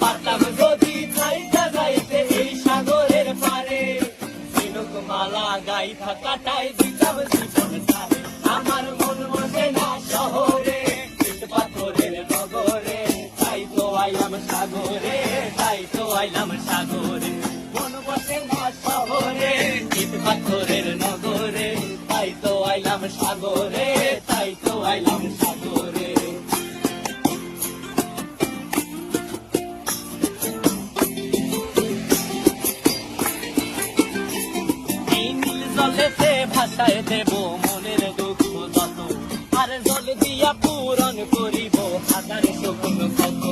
পারতাম যদি থাইকা যাইতে এই সাগরের পারে, ঝিনুক মালা গাইথা কাটাই দিতাম জীবন সারে। আমার মন বসে না শহরে, ইট পাথরের নগরে, তাই তো আইলাম সাগরে, তাই তো আইলাম সাগরে। মন বসে না শহরে, ইট পাথরের নগরে, তাই তো আইলাম সাগরে, তাই তো আইলাম সাগরে। জলেতে ভাষায় দেব মনের দুঃখ যত, আর জল দিয়া পূরণ করিব হাজার স্বপ্ন কত।